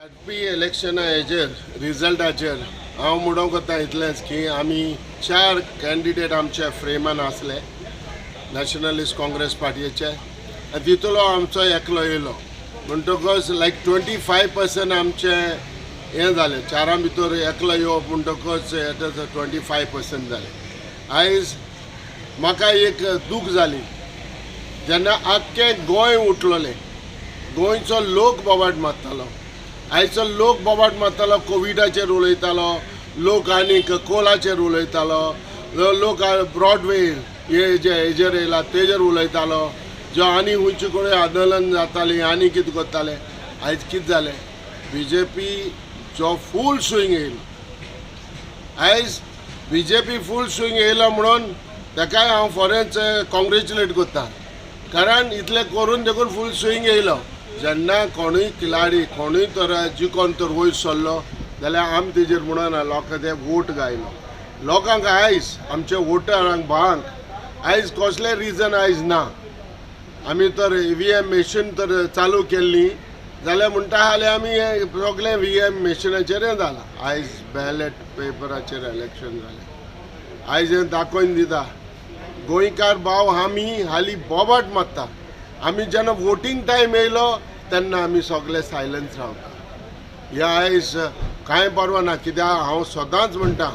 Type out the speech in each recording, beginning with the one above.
फाटपी इलेक्शना हेजेर रिजल्टाचेर हांव म्हणूंक कोता इतलेंच की आमी 4 कॅन्डिडेट आमच्या फ्रेमान आसले नॅशनलिस्ट काँग्रेस पार्टीचे आनी तितूलो आमचो एकलो येयलो म्हणटकच लायक 25% आमचे हें जालें चारां भितर एकलो येवप म्हणटकच 25% जालें। आयज म्हाका एक दूख जाली जेन्ना आख्खें गोंय उठलोलें, गोंयचो लोक बोवाट मारतालो। आयचो लोक बोवाट मारतालो कोविडाचेर उलयतालो, लोक आनीक कोलाचेर उलयतालो, लोक ब्रॉडवे हेजेर येयला तेजेर उलयतालो, जो आनी खंयचे कडेन आंदोलन जातालीं आनी कितें करताले। आयज कितें जालें, बीजेपी जो फूल स्विंग येयलो, आयज बीजेपी फूल स्विंग येयलो म्हणून ताकाय हांव फॉरेंच कॉंग्रेच्युलेट करता, कारण इतलें करून देखून फूल स्विंग येयलो। जेन्ना कोणूय खिलाडी कोणूय तर जिखोन तर वयर सरलो जाल्यार आमी तेजेर म्हणून लोकांक ते वोट गायलो। लोकांक आयज आमच्या वोटरांक भावांक आयज कसलें रिजन आयज ना। आमी तर EVM मशीन तर चालू केल्ली जाल्यार म्हणटा जाल्यार आमी सगळें EVM मशिनाचेर हें जालां। आयज बॅलेट पेपराचेर इलेक्शन जालें। आयज हें दाखोवन दिता गोंयकार भाव आमी हालीं बोबाट मारता। आमी जेन्ना वोटींग टायम येयलो तेन्ना आमी सगळे सायलंस रावता। हे आयज कांय परवा ना, कित्याक हांव सदांच म्हणटा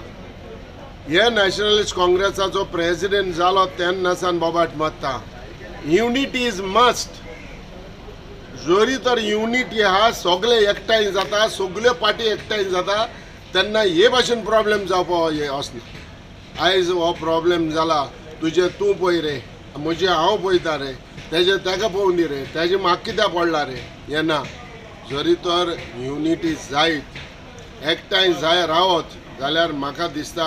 हे नॅशनलिस्ट काँग्रेसाचो प्रेसिडेंट जालो तेन्नासान बोबाट मारता। Unity is must. जरी तर युनिटी आहा, सगळे एकठांय जाता, सगळ्यो पार्टी एकठांय जाता तेन्ना हे भाशेन प्रॉब्लेम जावपा हे वचना। आयज हो प्रॉब्लेम जाला, तुजें तूं पळय रे, म्हजें हांव पळयता रे, तेजें ताका पळोवन दी रे, तेजें म्हाका कित्याक पडला रे, हें ना। जरी तर युनिटी जायत एकठांय जाय रावत जाल्यार म्हाका दिसता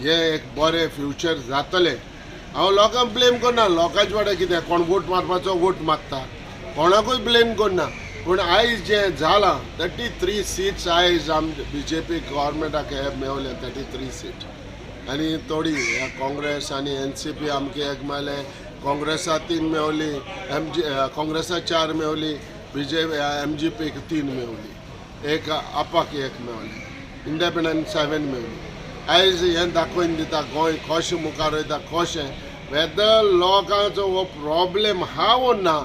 हें एक बरें फ्युचर जातलें। हांव लोकांक ब्लेम करना, लोकांचे वाडे कितें कोण वोट मारपाचो वोट मारता, कोणाकूय ब्लेम करना, पूण आयज जें जालां 33 सीट्स आयज बीजेपी गव्हर्मेंटाक हे मेवले 33 सीट आनी थोडी काँग्रेस आनी NCP आमके एक मेळ्ळे, काँग्रेसा 3 मेवली, काँग्रेसा 4 मेवली, MGP 3 मेवली, एक आपाक 1 मेवलें, इंडिपेंडंट 7 मेवली। आयज हें दाखोवन दिता गोंय कशें मुखार वयता, कशें वेदर लोकांचो हो प्रॉब्लेम हा वो ना,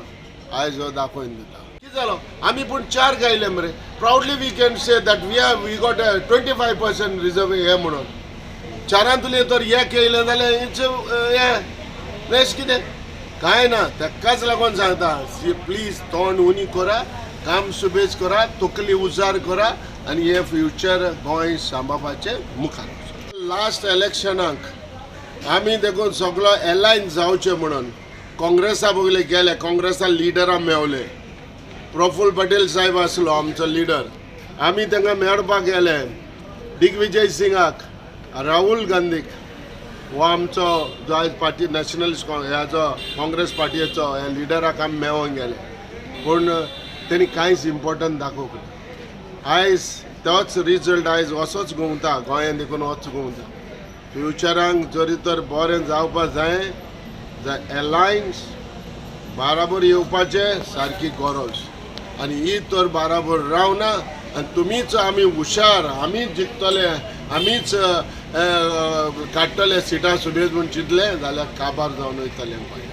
आयज हो दाखोवन दिता। कितें जालो, आमी पूण 4 गायले मरे, proudly we can say that we got 25% reserve हे म्हणून। 4 तर एक येयलें जाल्यार हें रेस कितें कांय ना। ताकाच लागून सांगता प्लीज तोंड उणी करा, काम सुबेज करा, तकली उजार करा आनी हे फ्युचर गोंय सांबाळपाचें मुखार। लास्ट इलेक्शनाक आमी देखून सगळो एलायन जावचें म्हणून काँग्रेसा बगले गेले, काँग्रेसा लिडरां मेवले। प्रफुल्ल पटेल साहेब आसलो आमचो लिडर, आमी तांकां मेळपाक गेले, दिग्विजय सिंगाक, राहुल गांधीक, हो आमचो जो आयज पार्टी नॅशनलिस्ट ह्याचो काँग्रेस पार्टीचो ह्या लिडराक आमी मेळोंक गेले, पूण तेणी कांयच इम्पॉर्टंट दाखोवंक ना। आयज तोच रिजल्ट आयज असोच घुंवता, गोंयांत देखून होच घुंवता। फ्युचरांक जरी तर बरें जावपा जाय जाल्यार एलायन्स बाराबर येवपाचें सारकी गरज, आनी ही तर बाराबर रावना आनी तुमीच आमी हुशार, आमीच जिखतले, आमीच काडटले सिटां सुबेज म्हूण चिंतले जाल्यार काबार जावन वयतले गोंय।